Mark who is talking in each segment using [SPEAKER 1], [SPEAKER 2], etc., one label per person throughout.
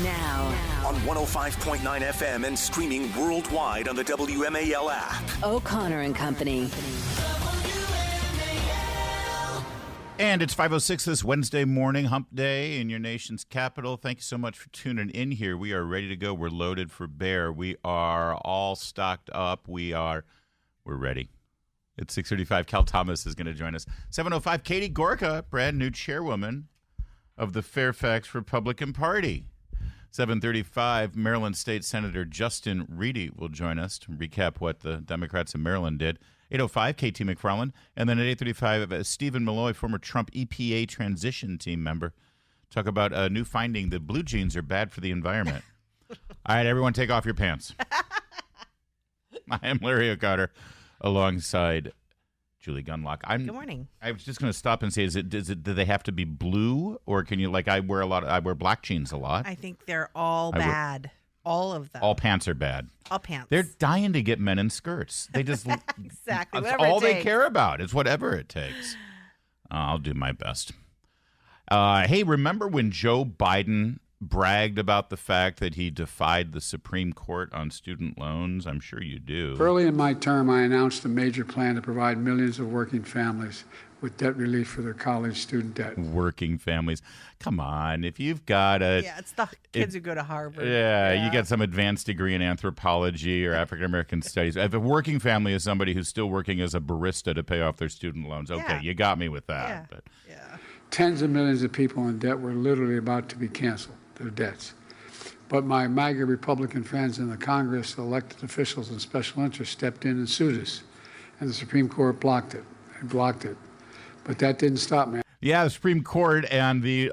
[SPEAKER 1] Now.
[SPEAKER 2] On 105.9 FM and streaming worldwide on the WMAL app.
[SPEAKER 1] O'Connor and Company.
[SPEAKER 3] And it's 5:06 this Wednesday morning, hump day in your nation's capital. Thank you so much for tuning in here. We are ready to go. We're loaded for bear. We are all stocked up. We're ready. It's 6:35. Cal Thomas is going to join us. 7:05. Katie Gorka, brand new chairwoman of the Fairfax Republican Party. 7:35. Maryland State Senator Justin Reedy will join us to recap what the Democrats in Maryland did. 8:05, KT McFarland. And then at 8:35, Stephen Malloy, former Trump EPA transition team member. Talk about a new finding that blue jeans are bad for the environment. All right, everyone take off your pants. I am Larry O'Connor alongside Julie Gunlock.
[SPEAKER 4] Good morning.
[SPEAKER 3] I was just going to stop and say, do they have to be blue, or can you, like, I wear black jeans a lot.
[SPEAKER 4] I think they're all bad. All of them.
[SPEAKER 3] All pants are bad.
[SPEAKER 4] All pants.
[SPEAKER 3] They're dying to get men in skirts. They just
[SPEAKER 4] exactly.
[SPEAKER 3] That's all they care about. It's whatever it takes. I'll do my best. Hey, remember when Joe Biden bragged about the fact that he defied the Supreme Court on student loans? I'm sure you do.
[SPEAKER 5] Early in my term, I announced a major plan to provide millions of working families with debt relief for their college student debt.
[SPEAKER 3] Working families. Come on. If you've got a...
[SPEAKER 4] Yeah, it's the kids who go to Harvard.
[SPEAKER 3] Yeah, you got some advanced degree in anthropology or African-American studies. If a working family is somebody who's still working as a barista to pay off their student loans, okay, you got me with that.
[SPEAKER 4] Yeah.
[SPEAKER 5] Tens of millions of people in debt were literally about to be canceled, their debts. But my MAGA Republican friends in the Congress, elected officials, and special interests stepped in and sued us. And the Supreme Court blocked it. They blocked it. But that didn't stop me.
[SPEAKER 3] Yeah, the Supreme Court and the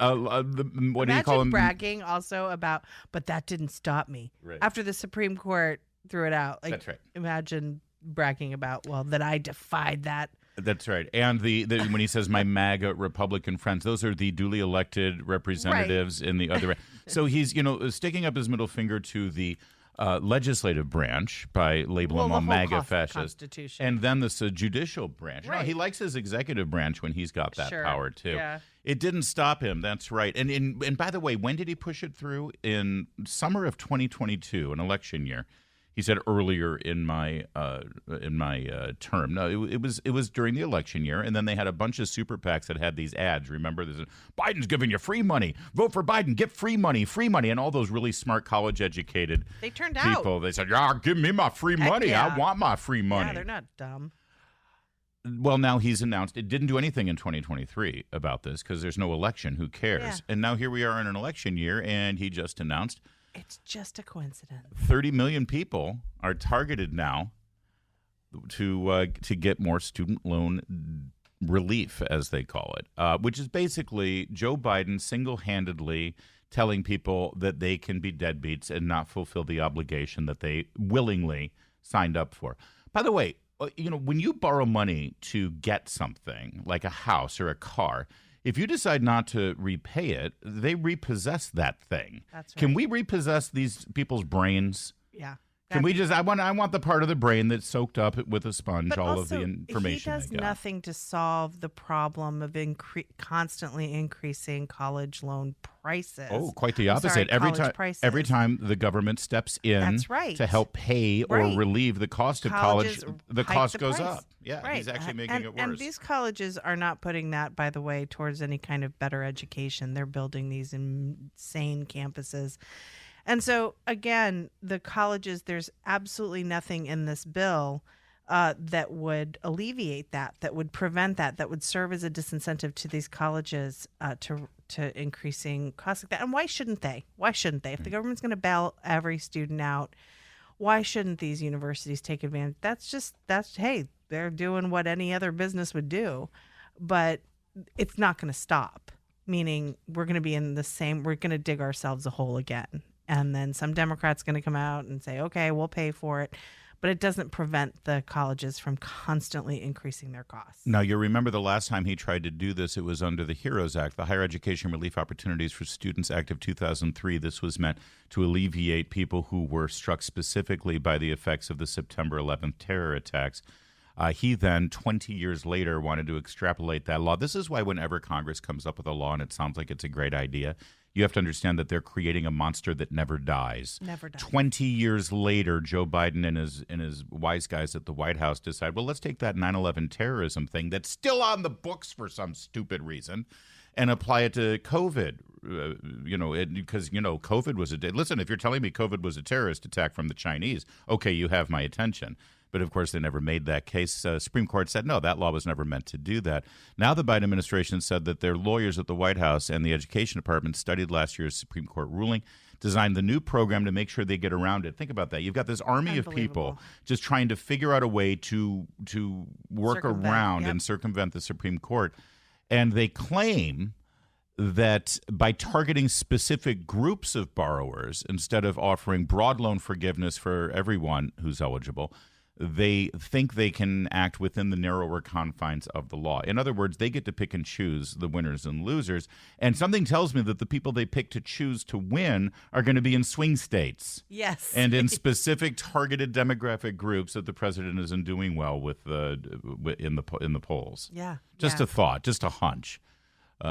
[SPEAKER 3] what do you call them?
[SPEAKER 4] Bragging also about, but that didn't stop me.
[SPEAKER 3] Right.
[SPEAKER 4] After the Supreme Court threw it out. Like,
[SPEAKER 3] that's right.
[SPEAKER 4] Imagine bragging about, that I defied that.
[SPEAKER 3] That's right. And the when he says my MAGA Republican friends, those are the duly elected representatives in the other. So he's, sticking up his middle finger to the legislative branch by labeling them all MAGA fascists, and then this judicial branch.
[SPEAKER 4] Right.
[SPEAKER 3] He likes his executive branch when he's got that power too.
[SPEAKER 4] Yeah.
[SPEAKER 3] It didn't stop him. That's right. And by the way, when did he push it through? In summer of 2022, an election year. He said earlier in my term. No, it was during the election year, and then they had a bunch of super PACs that had these ads. Remember, there's Biden's giving you free money. Vote for Biden. Get free money, and all those really smart college-educated people. They said, "Yeah, give me my free money.
[SPEAKER 4] Yeah.
[SPEAKER 3] I want my free money."
[SPEAKER 4] Yeah, they're not dumb.
[SPEAKER 3] Well, now he's announced it didn't do anything in 2023 about this because there's no election. Who cares?
[SPEAKER 4] Yeah.
[SPEAKER 3] And now here we are in an election year, and he just announced.
[SPEAKER 4] It's just a coincidence.
[SPEAKER 3] 30 million people are targeted now to get more student loan relief, as they call it, which is basically Joe Biden single-handedly telling people that they can be deadbeats and not fulfill the obligation that they willingly signed up for. By the way, when you borrow money to get something like a house or a car, if you decide not to repay it, they repossess that thing.
[SPEAKER 4] That's right.
[SPEAKER 3] Can we repossess these people's brains?
[SPEAKER 4] Yeah.
[SPEAKER 3] Can we just? I want the part of the brain that's soaked up with a sponge.
[SPEAKER 4] But
[SPEAKER 3] all
[SPEAKER 4] also,
[SPEAKER 3] of the information.
[SPEAKER 4] He does nothing to solve the problem of constantly increasing college loan prices.
[SPEAKER 3] Oh, quite the opposite. Every time the government steps in,
[SPEAKER 4] that's right,
[SPEAKER 3] to help pay or relieve the cost of college, the cost goes up. Yeah,
[SPEAKER 4] right.
[SPEAKER 3] He's actually making it worse.
[SPEAKER 4] And these colleges are not putting that, by the way, towards any kind of better education. They're building these insane campuses. And so, again, the colleges, there's absolutely nothing in this bill that would alleviate that would prevent that would serve as a disincentive to these colleges to increasing costs like that. And why shouldn't they? If the government's going to bail every student out, why shouldn't these universities take advantage? Hey, they're doing what any other business would do, but it's not going to stop, meaning we're going to be we're going to dig ourselves a hole again. And then some Democrat's going to come out and say, okay, we'll pay for it. But it doesn't prevent the colleges from constantly increasing their costs.
[SPEAKER 3] Now, you remember the last time he tried to do this, it was under the HEROES Act, the Higher Education Relief Opportunities for Students Act of 2003. This was meant to alleviate people who were struck specifically by the effects of the September 11th terror attacks. He then, 20 years later, wanted to extrapolate that law. This is why whenever Congress comes up with a law and it sounds like it's a great idea, you have to understand that they're creating a monster that never dies.
[SPEAKER 4] Never dies.
[SPEAKER 3] 20 years later, Joe Biden and his wise guys at the White House decide, well, let's take that 9/11 terrorism thing that's still on the books for some stupid reason and apply it to COVID. Because COVID was listen, if you're telling me COVID was a terrorist attack from the Chinese, okay, you have my attention. But, of course, they never made that case. Supreme Court said, no, that law was never meant to do that. Now the Biden administration said that their lawyers at the White House and the Education Department studied last year's Supreme Court ruling, designed the new program to make sure they get around it. Think about that. You've got this army of people just trying to figure out a way to work around and circumvent the Supreme Court. And they claim that by targeting specific groups of borrowers instead of offering broad loan forgiveness for everyone who's eligible, they think they can act within the narrower confines of the law. In other words, they get to pick and choose the winners and losers. And something tells me that the people they pick to choose to win are going to be in swing states.
[SPEAKER 4] Yes.
[SPEAKER 3] And in specific targeted demographic groups that the president isn't doing well with in the polls.
[SPEAKER 4] Yeah.
[SPEAKER 3] Just a thought, just a hunch.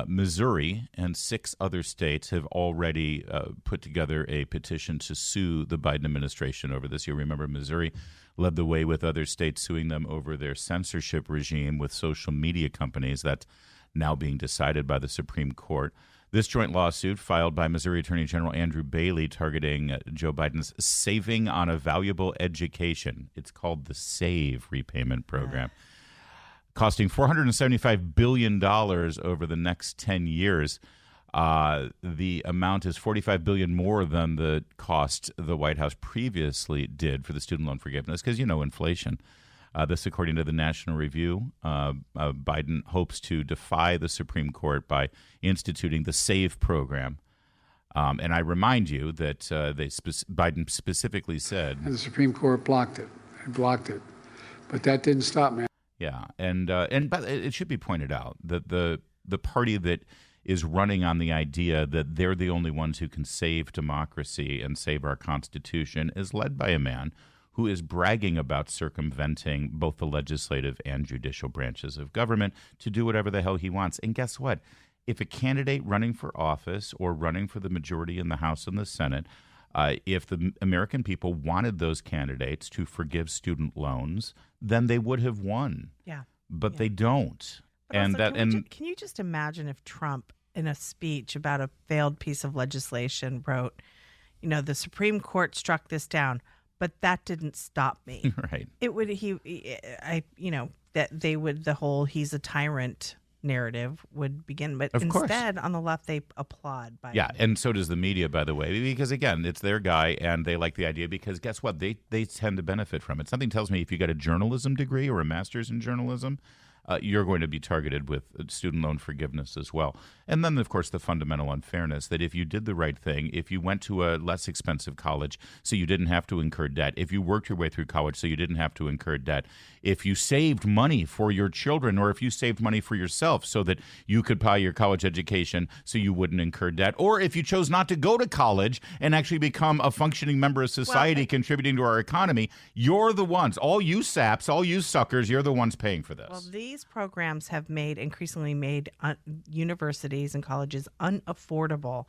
[SPEAKER 3] Missouri and 6 other states have already put together a petition to sue the Biden administration over this. You remember Missouri led the way with other states suing them over their censorship regime with social media companies. That's now being decided by the Supreme Court. This joint lawsuit filed by Missouri Attorney General Andrew Bailey targeting Joe Biden's Saving on a Valuable Education. It's called the SAVE repayment program. Costing $475 billion over the next 10 years. The amount is $45 billion more than the cost the White House previously did for the student loan forgiveness, because, inflation. This, according to the National Review, Biden hopes to defy the Supreme Court by instituting the SAVE program. And I remind you that Biden specifically said...
[SPEAKER 5] And the Supreme Court blocked it. It blocked it. But that didn't stop me.
[SPEAKER 3] Yeah, but it should be pointed out that the party that is running on the idea that they're the only ones who can save democracy and save our Constitution is led by a man who is bragging about circumventing both the legislative and judicial branches of government to do whatever the hell he wants. And guess what? If a candidate running for office or running for the majority in the House and the Senate, if the American people wanted those candidates to forgive student loans, then they would have won.
[SPEAKER 4] Yeah.
[SPEAKER 3] But they don't.
[SPEAKER 4] But also, can you just imagine if Trump, in a speech about a failed piece of legislation, wrote, the Supreme Court struck this down, but that didn't stop me.
[SPEAKER 3] Right.
[SPEAKER 4] It would that they would the whole he's a tyrant narrative would begin, but instead on the left they applaud Biden.
[SPEAKER 3] Yeah, and so does the media, by the way, because again, it's their guy and they like the idea because guess what? They tend to benefit from it. Something tells me if you got a journalism degree or a master's in journalism, you're going to be targeted with student loan forgiveness as well. And then, of course, the fundamental unfairness that if you did the right thing, if you went to a less expensive college so you didn't have to incur debt, if you worked your way through college so you didn't have to incur debt, if you saved money for your children or if you saved money for yourself so that you could buy your college education so you wouldn't incur debt, or if you chose not to go to college and actually become a functioning member of society contributing to our economy, you're the ones, all you saps, all you suckers, you're the ones paying for this.
[SPEAKER 4] Well, these programs have increasingly made universities and colleges unaffordable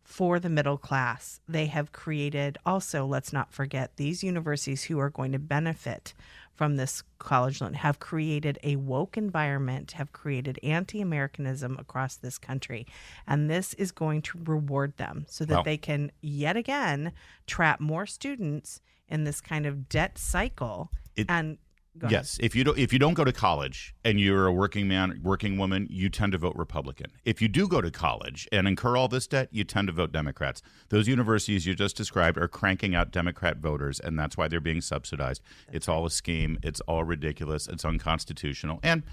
[SPEAKER 4] for the middle class. They have created also, let's not forget, these universities who are going to benefit from this college loan have created a woke environment, have created anti-Americanism across this country. And this is going to reward them so that they can yet again trap more students in this kind of debt cycle.
[SPEAKER 3] Yes, if you don't go to college and you're a working man, working woman, you tend to vote Republican. If you do go to college and incur all this debt, you tend to vote Democrats. Those universities you just described are cranking out Democrat voters, and that's why they're being subsidized. It's all a scheme. It's all ridiculous. It's unconstitutional, and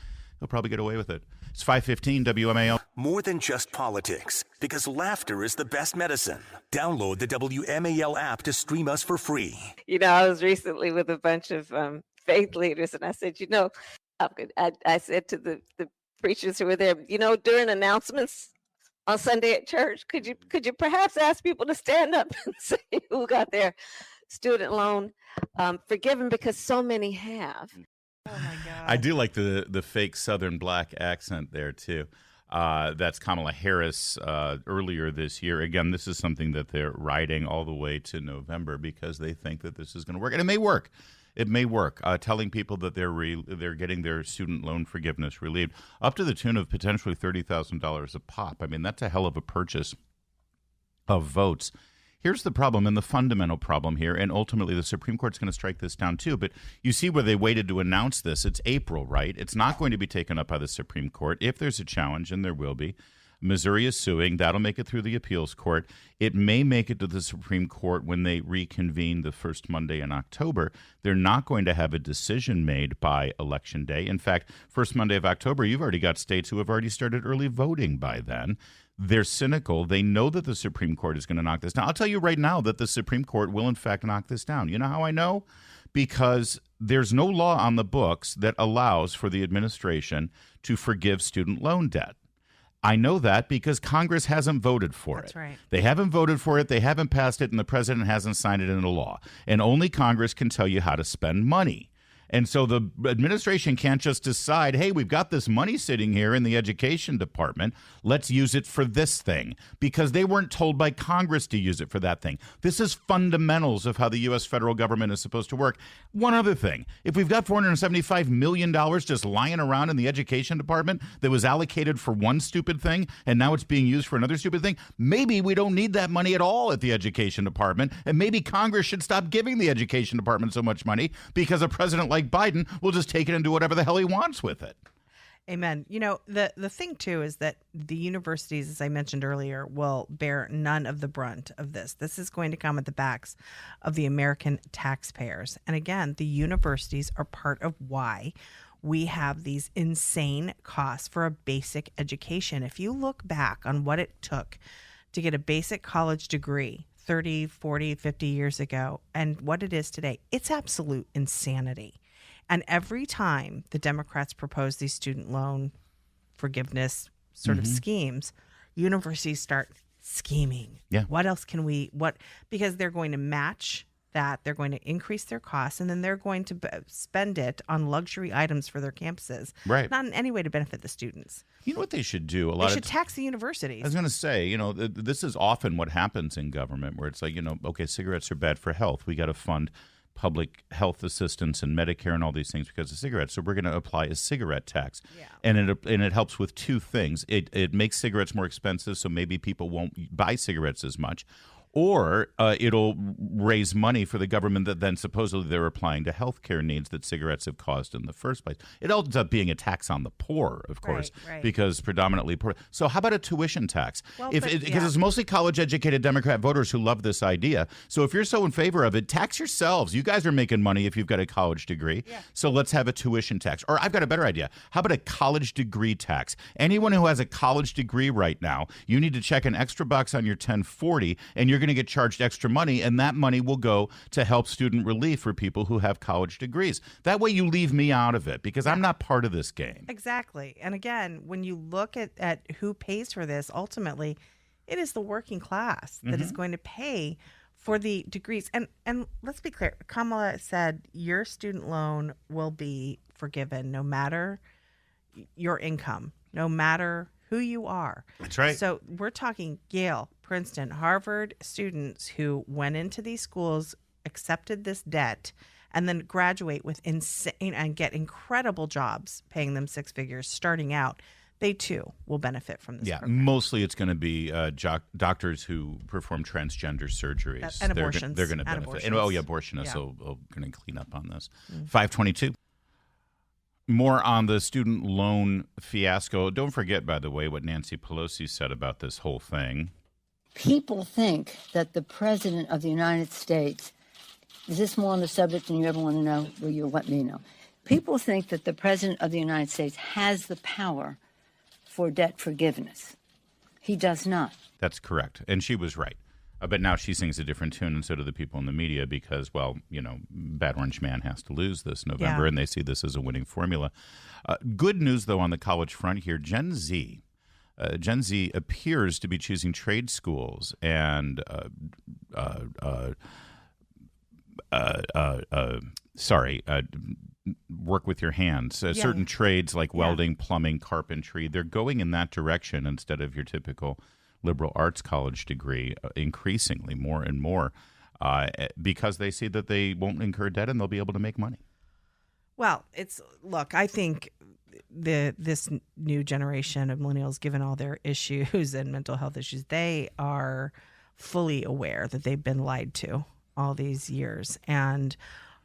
[SPEAKER 3] they'll probably get away with it. It's 5:15 WMAL.
[SPEAKER 2] More than just politics, because laughter is the best medicine. Download the WMAL app to stream us for free.
[SPEAKER 6] I was recently with a bunch of faith leaders, and I said, I said to the preachers who were there, during announcements on Sunday at church, could you perhaps ask people to stand up and say who got their student loan forgiven, because so many have.
[SPEAKER 4] Oh my God.
[SPEAKER 3] I do like the fake Southern black accent there too. That's Kamala Harris earlier this year. Again, this is something that they're riding all the way to November because they think that this is going to work. And it may work. It may work. Telling people that they're getting their student loan forgiveness relieved up to the tune of potentially $30,000 a pop. I mean, that's a hell of a purchase of votes. Here's the problem, and the fundamental problem here, and ultimately the Supreme Court's going to strike this down too, but you see where they waited to announce this. It's April, right? It's not going to be taken up by the Supreme Court. If there's a challenge, and there will be, Missouri is suing. That'll make it through the appeals court. It may make it to the Supreme Court when they reconvene the first Monday in October. They're not going to have a decision made by Election Day. In fact, first Monday of October, you've already got states who have already started early voting by then. They're cynical. They know that the Supreme Court is going to knock this down. I'll tell you right now that the Supreme Court will, in fact, knock this down. You know how I know? Because there's no law on the books that allows for the administration to forgive student loan debt. I know that because Congress hasn't voted for it.
[SPEAKER 4] That's right.
[SPEAKER 3] They haven't voted for it, they haven't passed it, and the president hasn't signed it into law. And only Congress can tell you how to spend money. And so the administration can't just decide, hey, we've got this money sitting here in the education department. Let's use it for this thing, because they weren't told by Congress to use it for that thing. This is fundamentals of how the U.S. federal government is supposed to work. One other thing, if we've got $475 million just lying around in the education department that was allocated for one stupid thing and now it's being used for another stupid thing, maybe we don't need that money at all at the education department. And maybe Congress should stop giving the education department so much money, because a president like Biden will just take it and do whatever the hell he wants with it.
[SPEAKER 4] Amen. You know, the thing, too, is that the universities, as I mentioned earlier, will bear none of the brunt of this. This is going to come at the backs of the American taxpayers. And again, the universities are part of why we have these insane costs for a basic education. If you look back on what it took to get a basic college degree 30, 40, 50 years ago and what it is today, it's absolute insanity. And every time the Democrats propose these student loan forgiveness sort of schemes, universities start scheming.
[SPEAKER 3] Yeah.
[SPEAKER 4] What else can because they're going to match that, they're going to increase their costs, and then they're going to spend it on luxury items for their campuses.
[SPEAKER 3] Right.
[SPEAKER 4] Not in any way to benefit the students.
[SPEAKER 3] You know what they should do?
[SPEAKER 4] They should tax the universities.
[SPEAKER 3] I was going to say, this is often what happens in government, where it's like, okay, cigarettes are bad for health. We got to fund public health assistance and Medicare and all these things because of cigarettes. So we're going to apply a cigarette tax. Yeah. And it helps with two things. It makes cigarettes more expensive, so maybe people won't buy cigarettes as much. Or it'll raise money for the government that then supposedly they're applying to health care needs that cigarettes have caused in the first place. It ends up being a tax on the poor, of course,
[SPEAKER 4] right.
[SPEAKER 3] because predominantly poor. So how about a tuition tax?
[SPEAKER 4] Well,
[SPEAKER 3] Because it's mostly college-educated Democrat voters who love this idea. So if you're so in favor of it, tax yourselves. You guys are making money if you've got a college degree. Yeah. So let's have a tuition tax. Or I've got a better idea. How about a college degree tax? Anyone who has a college degree right now, you need to check an extra box on your 1040, and you're going to get charged extra money, and that money will go to help student relief for people who have college degrees. That way you leave me out of it, because I'm not part of this game.
[SPEAKER 4] Exactly. And again, when you look at who pays for this, ultimately, it is the working class that is going to pay for the degrees. And let's be clear, Kamala said your student loan will be forgiven no matter your income, no matter who you are.
[SPEAKER 3] That's right.
[SPEAKER 4] So we're talking Yale, Princeton, Harvard students who went into these schools, accepted this debt, and then graduate with insane and get incredible jobs, paying them six figures starting out. They too will benefit from this.
[SPEAKER 3] Yeah,
[SPEAKER 4] program.
[SPEAKER 3] mostly it's going to be doctors who perform transgender surgeries.
[SPEAKER 4] And abortions.
[SPEAKER 3] They're going to benefit. And, abortionists are going to clean up on this. 522. More on the student loan fiasco. Don't forget, by the way, what Nancy Pelosi said about this whole thing.
[SPEAKER 7] People think that the President of the United States, is this more on the subject than you ever want to know? Will you let me know? People think that the President of the United States has the power for debt forgiveness. He does not.
[SPEAKER 3] That's correct. And she was right. But now she sings a different tune, and so do the people in the media, because, Bad Orange Man has to lose this November, and they see this as a winning formula. Good news, though, on the college front here. Gen Z appears to be choosing trade schools and work with your hands. Certain trades like welding, plumbing, carpentry, they're going in that direction instead of your typical liberal arts college degree, increasingly more and more, because they see that they won't incur debt and they'll be able to make money.
[SPEAKER 4] Well, I think this new generation of millennials, given all their issues and mental health issues, they are fully aware that they've been lied to all these years and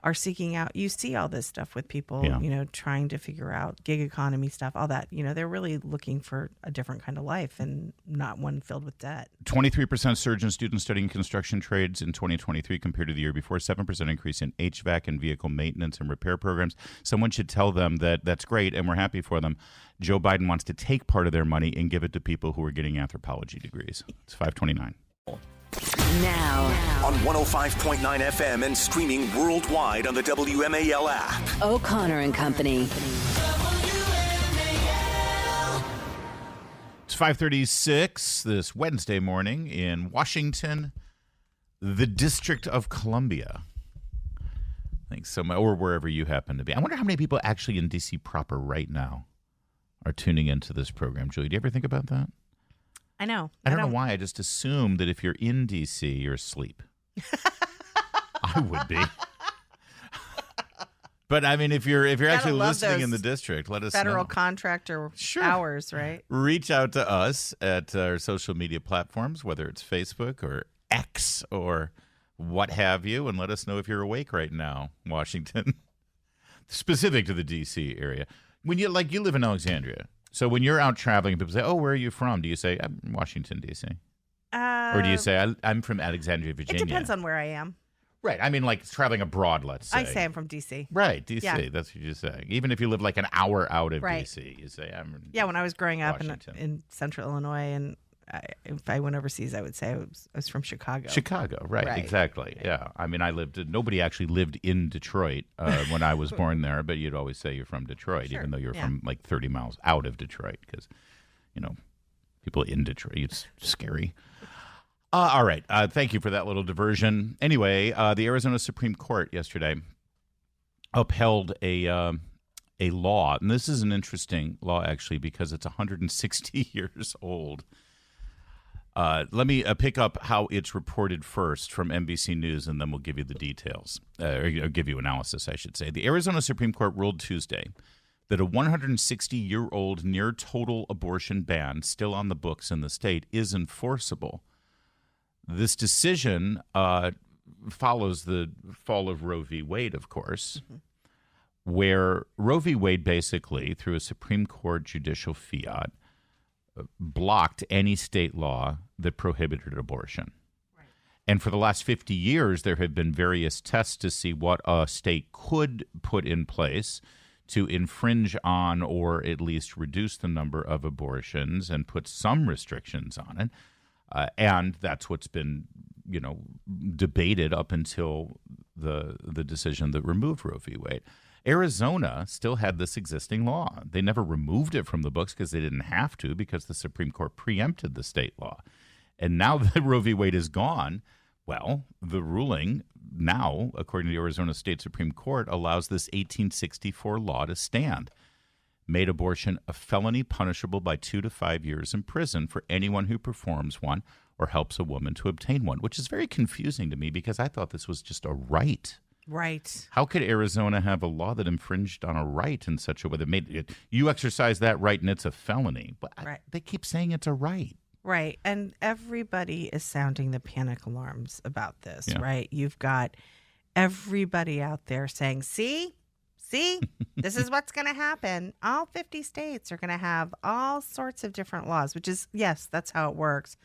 [SPEAKER 4] are seeking out. You see all this stuff with people, trying to figure out gig economy stuff, all that. They're really looking for a different kind of life and not one filled with debt.
[SPEAKER 3] 23% surge in students studying construction trades in 2023 compared to the year before. 7% increase in HVAC and vehicle maintenance and repair programs. Someone should tell them that that's great and we're happy for them. Joe Biden wants to take part of their money and give it to people who are getting anthropology degrees. It's 529.
[SPEAKER 1] Now,
[SPEAKER 2] On 105.9 FM and streaming worldwide on the WMAL app.
[SPEAKER 1] O'Connor and Company.
[SPEAKER 3] It's 5:36 this Wednesday morning in Washington, the District of Columbia. Thanks so much, or wherever you happen to be. I wonder how many people actually in D.C. proper right now are tuning into this program. Julie, do you ever think about that?
[SPEAKER 4] I know.
[SPEAKER 3] I don't know why. I just assume that if you're in D.C., you're asleep. I would be. But I mean, if you're actually listening in the district, let us know.
[SPEAKER 4] Federal contractor hours, right?
[SPEAKER 3] Reach out to us at our social media platforms, whether it's Facebook or X or what have you, and let us know if you're awake right now, Washington, specific to the D.C. area. When you live in Alexandria. So when you're out traveling, people say, "Oh, where are you from?" Do you say, "I'm Washington, D.C.?" Or do you say, "I'm from Alexandria, Virginia"?
[SPEAKER 4] It depends on where I am.
[SPEAKER 3] Right. I mean, like traveling abroad, let's say.
[SPEAKER 4] I say I'm from D.C.
[SPEAKER 3] Right, D.C.
[SPEAKER 4] Yeah.
[SPEAKER 3] That's what you say. Even if you live like an hour out of D.C., you say, "I'm."
[SPEAKER 4] Yeah, when I was growing up
[SPEAKER 3] Washington.
[SPEAKER 4] in Central Illinois, and if I went overseas, I would say I was from Chicago.
[SPEAKER 3] Chicago, right, exactly. Right. Yeah. I mean, nobody actually lived in Detroit when I was born there, but you'd always say you're from Detroit, even though you're from like 30 miles out of Detroit, because, people in Detroit, it's scary. All right. Thank you for that little diversion. Anyway, the Arizona Supreme Court yesterday upheld a law, and this is an interesting law, actually, because it's 160 years old. Let me pick up how it's reported first from NBC News, and then we'll give you the details, or give you analysis, I should say. The Arizona Supreme Court ruled Tuesday that a 160-year-old near-total abortion ban still on the books in the state is enforceable. This decision follows the fall of Roe v. Wade, of course, where Roe v. Wade basically, through a Supreme Court judicial fiat, blocked any state law that prohibited abortion. Right. And for the last 50 years, there have been various tests to see what a state could put in place to infringe on or at least reduce the number of abortions and put some restrictions on it. And that's what's been, debated up until the decision that removed Roe v. Wade. Arizona still had this existing law. They never removed it from the books because they didn't have to, because the Supreme Court preempted the state law. And now that Roe v. Wade is gone, well, the ruling now, according to the Arizona State Supreme Court, allows this 1864 law to stand. Made abortion a felony punishable by 2 to 5 years in prison for anyone who performs one or helps a woman to obtain one, which is very confusing to me because I thought this was just a right.
[SPEAKER 4] Right.
[SPEAKER 3] How could Arizona have a law that infringed on a right in such a way that made it, you exercise that right and it's a felony? But they keep saying it's a right.
[SPEAKER 4] Right. And everybody is sounding the panic alarms about this, right? You've got everybody out there saying, see, this is what's going to happen. All 50 states are going to have all sorts of different laws, which is, yes, that's how it works.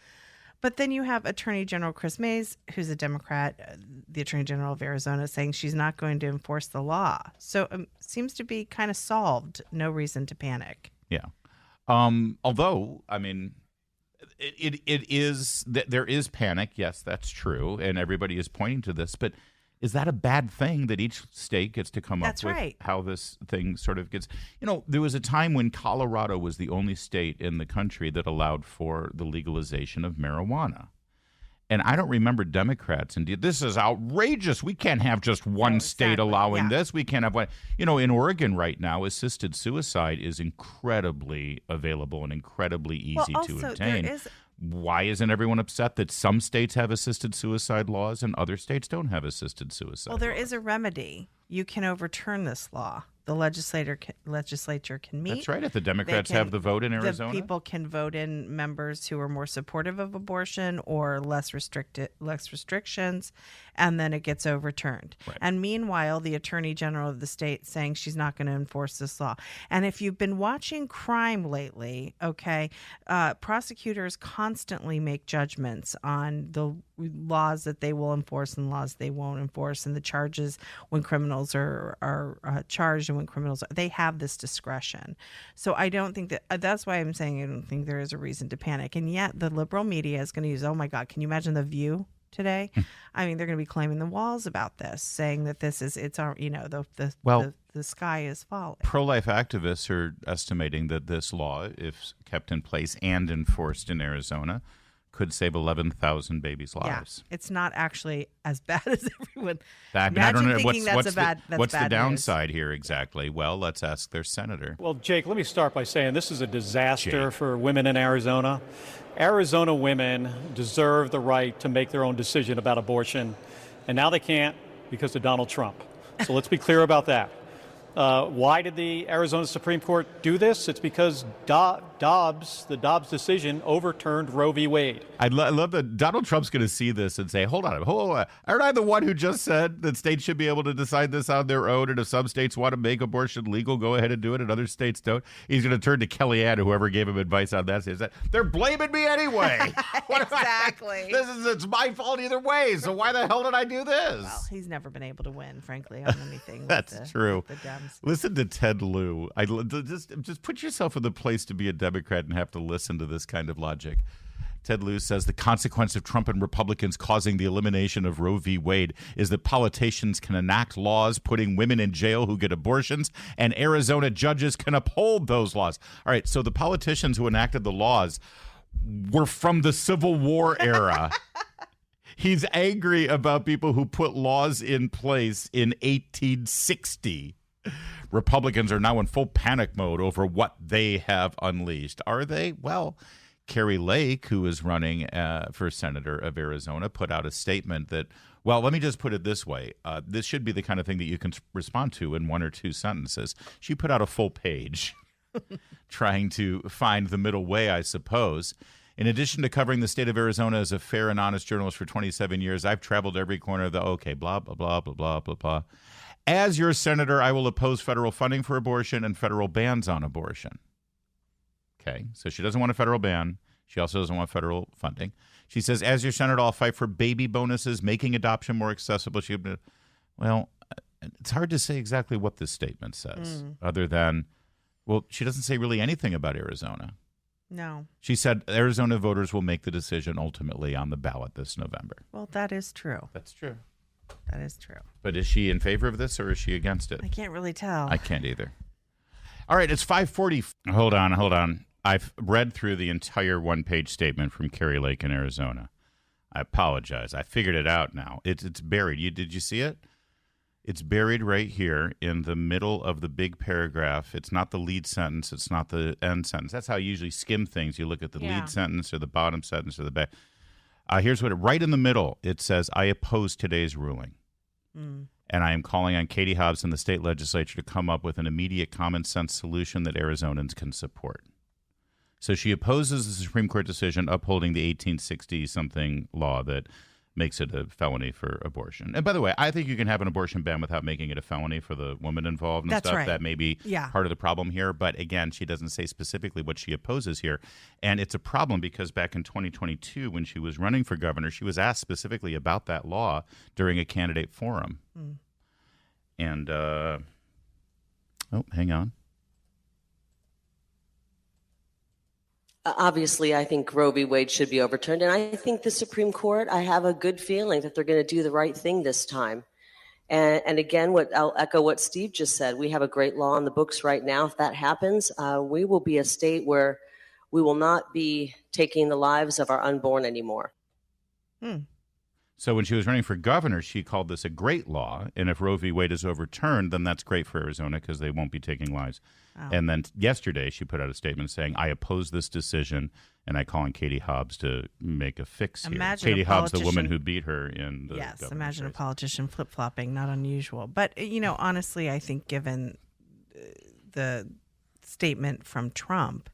[SPEAKER 4] But then you have Attorney General Chris Mays, who's a Democrat, the Attorney General of Arizona, saying she's not going to enforce the law. So it seems to be kind of solved. No reason to panic.
[SPEAKER 3] Yeah. Although, I mean, it is, there is panic. Yes, that's true. And everybody is pointing to this. But is that a bad thing that each state gets to come up with how this thing sort of gets? There was a time when Colorado was the only state in the country that allowed for the legalization of marijuana. And I don't remember Democrats. And this is outrageous. We can't have just one state allowing this. We can't have one. You know, in Oregon right now, assisted suicide is incredibly available and incredibly easy to obtain. Why isn't everyone upset that some states have assisted suicide laws and other states don't have assisted suicide
[SPEAKER 4] Well, there
[SPEAKER 3] laws?
[SPEAKER 4] is a remedy. You can overturn this law. The legislature can meet.
[SPEAKER 3] That's right. If the Democrats have the vote in Arizona,
[SPEAKER 4] the people can vote in members who are more supportive of abortion or less restrictions, and then it gets overturned.
[SPEAKER 3] Right.
[SPEAKER 4] And meanwhile, the Attorney General of the state saying she's not going to enforce this law. And if you've been watching crime lately, prosecutors constantly make judgments on the laws that they will enforce and laws they won't enforce, and the charges when criminals are charged and when criminals they have this discretion. So I don't think that's why I'm saying I don't think there is a reason to panic. And yet the liberal media is going to use, oh my God, can you imagine The View today? I mean, they're going to be claiming the walls about this, saying that the sky is falling.
[SPEAKER 3] pro-life activists are estimating that this law, if kept in place and enforced in Arizona, could save 11,000 babies' lives.
[SPEAKER 4] Yeah, it's not actually as bad as everyone.
[SPEAKER 3] I don't know what's the
[SPEAKER 4] bad
[SPEAKER 3] downside here exactly. Well, let's ask their senator.
[SPEAKER 8] Well, Jake, let me start by saying this is a disaster for women in Arizona. Arizona women deserve the right to make their own decision about abortion, and now they can't because of Donald Trump. So let's be clear about that. Why did the Arizona Supreme Court do this? It's because the Dobbs decision overturned Roe v. Wade.
[SPEAKER 3] I love that Donald Trump's going to see this and say, hold on. Aren't I the one who just said that states should be able to decide this on their own? And if some states want to make abortion legal, go ahead and do it, and other states don't. He's going to turn to Kellyanne, whoever gave him advice on that, says that they're blaming me anyway.
[SPEAKER 4] Exactly.
[SPEAKER 3] It's my fault either way. So why the hell did I do this?
[SPEAKER 4] Well, he's never been able to win, frankly, on anything.
[SPEAKER 3] That's true.
[SPEAKER 4] With the Dems.
[SPEAKER 3] Listen to Ted Lieu. Just put yourself in the place to be a Democrat and have to listen to this kind of logic. Ted Lieu says the consequence of Trump and Republicans causing the elimination of Roe v. Wade is that politicians can enact laws putting women in jail who get abortions, and Arizona judges can uphold those laws. All right, so the politicians who enacted the laws were from the Civil War era. He's angry about people who put laws in place in 1860. Republicans are now in full panic mode over what they have unleashed. Are they? Well, Carrie Lake, who is running for senator of Arizona, put out a statement that, well, let me just put it this way. This should be the kind of thing that you can respond to in one or two sentences. She put out a full page trying to find the middle way, I suppose. In addition to covering the state of Arizona as a fair and honest journalist for 27 years, I've traveled every corner of blah, blah, blah, blah, blah, blah, blah. As your senator, I will oppose federal funding for abortion and federal bans on abortion. Okay, so she doesn't want a federal ban. She also doesn't want federal funding. She says, as your senator, I'll fight for baby bonuses, making adoption more accessible. Well, it's hard to say exactly what this statement says, other than, well, she doesn't say really anything about Arizona.
[SPEAKER 4] No.
[SPEAKER 3] She said Arizona voters will make the decision ultimately on the ballot this November.
[SPEAKER 4] Well, that is true.
[SPEAKER 3] That's true.
[SPEAKER 4] That is true.
[SPEAKER 3] But is she in favor of this or is she against it?
[SPEAKER 4] I can't really tell.
[SPEAKER 3] I can't either. All right, it's 5:40. Hold on. I've read through the entire one-page statement from Carrie Lake in Arizona. I apologize. I figured it out now. It's buried. Did you see it? It's buried right here in the middle of the big paragraph. It's not the lead sentence. It's not the end sentence. That's how you usually skim things. You look at the lead sentence or the bottom sentence or the back. Here's right in the middle. It says, I oppose today's ruling. And I am calling on Katie Hobbs and the state legislature to come up with an immediate common sense solution that Arizonans can support. So she opposes the Supreme Court decision upholding the 1860-something law that makes it a felony for abortion. And by the way, I think you can have an abortion ban without making it a felony for the woman involved and
[SPEAKER 4] That's
[SPEAKER 3] stuff.
[SPEAKER 4] right.
[SPEAKER 3] That may be part of the problem here. But again, she doesn't say specifically what she opposes here. And it's a problem because back in 2022, when she was running for governor, she was asked specifically about that law during a candidate forum. And, hang on.
[SPEAKER 9] Obviously, I think Roe v. Wade should be overturned. And I think the Supreme Court, I have a good feeling that they're going to do the right thing this time. And again, I'll echo what Steve just said. We have a great law on the books right now. If that happens, we will be a state where we will not be taking the lives of our unborn anymore.
[SPEAKER 3] So when she was running for governor, she called this a great law. And if Roe v. Wade is overturned, then that's great for Arizona because they won't be taking lives.
[SPEAKER 4] Oh.
[SPEAKER 3] And then yesterday, she put out a statement saying, I oppose this decision, and I call on Katie Hobbs to make a fix here.
[SPEAKER 4] Imagine
[SPEAKER 3] Katie
[SPEAKER 4] a
[SPEAKER 3] Hobbs, the woman
[SPEAKER 4] politician-
[SPEAKER 3] who beat her in the
[SPEAKER 4] Yes,
[SPEAKER 3] governor's
[SPEAKER 4] imagine a
[SPEAKER 3] race. politician
[SPEAKER 4] politician flip-flopping, not unusual. But, honestly, I think given the statement from Trump,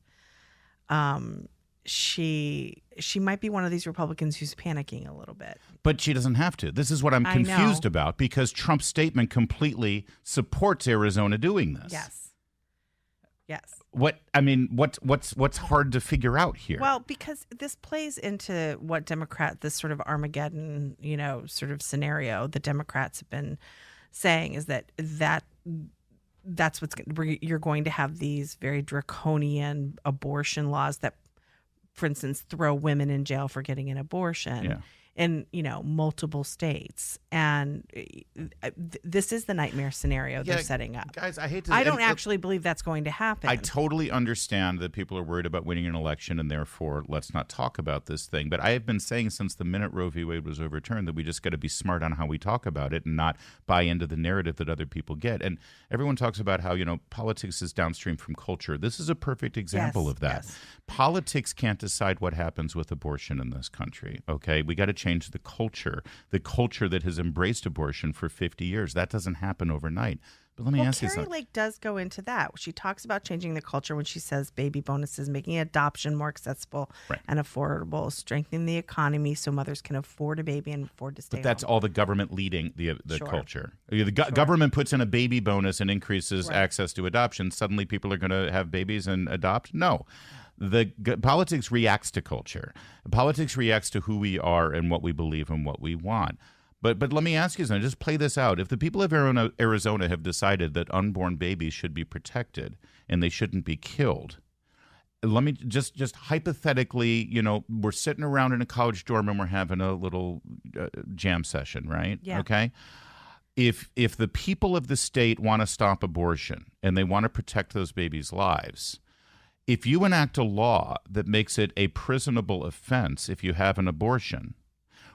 [SPEAKER 4] she might be one of these Republicans who's panicking a little bit.
[SPEAKER 3] But she doesn't have to. This is what I'm
[SPEAKER 4] I
[SPEAKER 3] confused
[SPEAKER 4] know.
[SPEAKER 3] about because Trump's statement completely supports Arizona doing this.
[SPEAKER 4] Yes.
[SPEAKER 3] What's hard to figure out here?
[SPEAKER 4] Well, because this plays into what this sort of Armageddon, sort of scenario the Democrats have been saying is that's you're going to have these very draconian abortion laws that, for instance, throw women in jail for getting an abortion in, multiple states. And this is the nightmare scenario they're setting up.
[SPEAKER 3] Guys, I
[SPEAKER 4] don't actually believe that's going to happen.
[SPEAKER 3] I totally understand that people are worried about winning an election and therefore let's not talk about this thing. But I have been saying since the minute Roe v. Wade was overturned that we just got to be smart on how we talk about it and not buy into the narrative that other people get. And everyone talks about how, politics is downstream from culture. This is a perfect example of that.
[SPEAKER 4] Yes.
[SPEAKER 3] Politics can't decide what happens with abortion in this country, okay? We got to change the culture that has embraced abortion for 50 years. That doesn't happen overnight. But let me ask you
[SPEAKER 4] Carrie
[SPEAKER 3] something.
[SPEAKER 4] Lake does go into that. She talks about changing the culture when she says baby bonuses, making adoption more accessible and affordable, strengthening the economy so mothers can afford a baby and afford to stay
[SPEAKER 3] But that's
[SPEAKER 4] home.
[SPEAKER 3] all the government leading the
[SPEAKER 4] Sure.
[SPEAKER 3] culture. The government puts in a baby bonus and increases
[SPEAKER 4] Right.
[SPEAKER 3] access to adoption. Suddenly people are going to have babies and adopt? No. Politics reacts to culture. Politics reacts to who we are and what we believe and what we want. But let me ask you something. Just play this out. If the people of Arizona have decided that unborn babies should be protected and they shouldn't be killed, let me just hypothetically, we're sitting around in a college dorm and we're having a little jam session, right?
[SPEAKER 4] Yeah.
[SPEAKER 3] Okay. If the people of the state want to stop abortion and they want to protect those babies' lives, if you enact a law that makes it a prisonable offense if you have an abortion,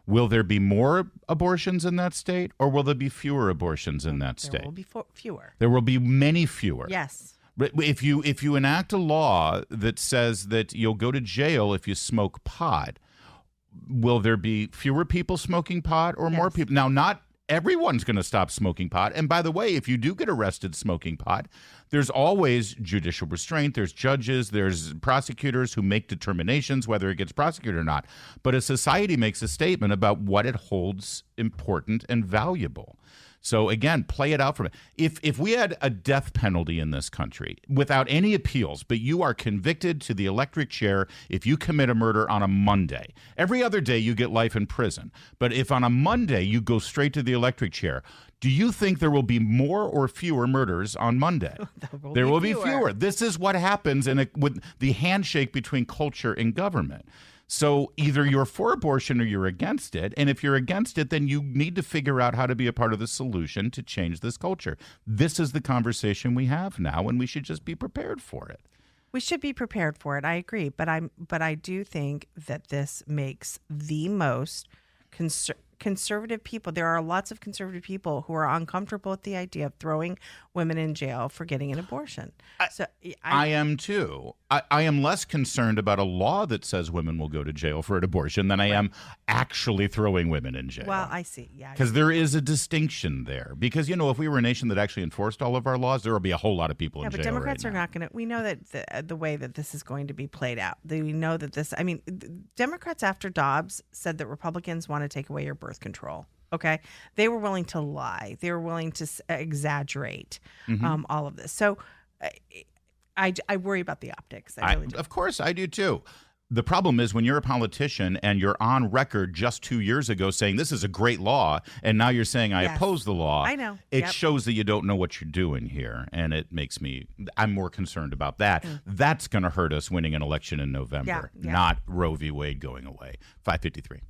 [SPEAKER 3] will there be more abortions in that state or will there be fewer abortions in that state?
[SPEAKER 4] There will be fewer.
[SPEAKER 3] There will be many fewer.
[SPEAKER 4] Yes.
[SPEAKER 3] But if you enact a law that says that you'll go to jail if you smoke pot, will there be fewer people smoking pot or more people? Now, not everyone's going to stop smoking pot. And by the way, if you do get arrested smoking pot, there's always judicial restraint. There's judges, there's prosecutors who make determinations whether it gets prosecuted or not. But a society makes a statement about what it holds important and valuable. So again, play it out from it. If we had a death penalty in this country without any appeals, but you are convicted to the electric chair if you commit a murder on a Monday, every other day you get life in prison. But if on a Monday you go straight to the electric chair, do you think there will be more or fewer murders on Monday? There will be fewer. This is what happens with the handshake between culture and government. So either you're for abortion or you're against it. And if you're against it, then you need to figure out how to be a part of the solution to change this culture. This is the conversation we have now, and we should just be prepared for it.
[SPEAKER 4] We should be prepared for it. I agree. But I do think that this makes the most conservative people. There are lots of conservative people who are uncomfortable with the idea of throwing women in jail for getting an abortion.
[SPEAKER 3] I am too. I am less concerned about a law that says women will go to jail for an abortion than I am actually throwing women in jail.
[SPEAKER 4] Well, I see. Yeah.
[SPEAKER 3] Because there is a distinction there. Because, if we were a nation that actually enforced all of our laws, there would be a whole lot of people in jail.
[SPEAKER 4] Yeah, but Democrats
[SPEAKER 3] right
[SPEAKER 4] are
[SPEAKER 3] now.
[SPEAKER 4] not going to. We know that the way that this is going to be played out. We know that Democrats after Dobbs said that Republicans want to take away your birth control. Okay. They were willing to lie. They were willing to exaggerate all of this. So I worry about the optics. I really do.
[SPEAKER 3] Of course, I do too. The problem is when you're a politician and you're on record just 2 years ago saying this is a great law, and now you're saying I oppose the law.
[SPEAKER 4] I know.
[SPEAKER 3] It shows that you don't know what you're doing here, and I'm more concerned about that. That's going to hurt us winning an election in November,
[SPEAKER 4] Yeah.
[SPEAKER 3] not Roe v. Wade going away. 5:53.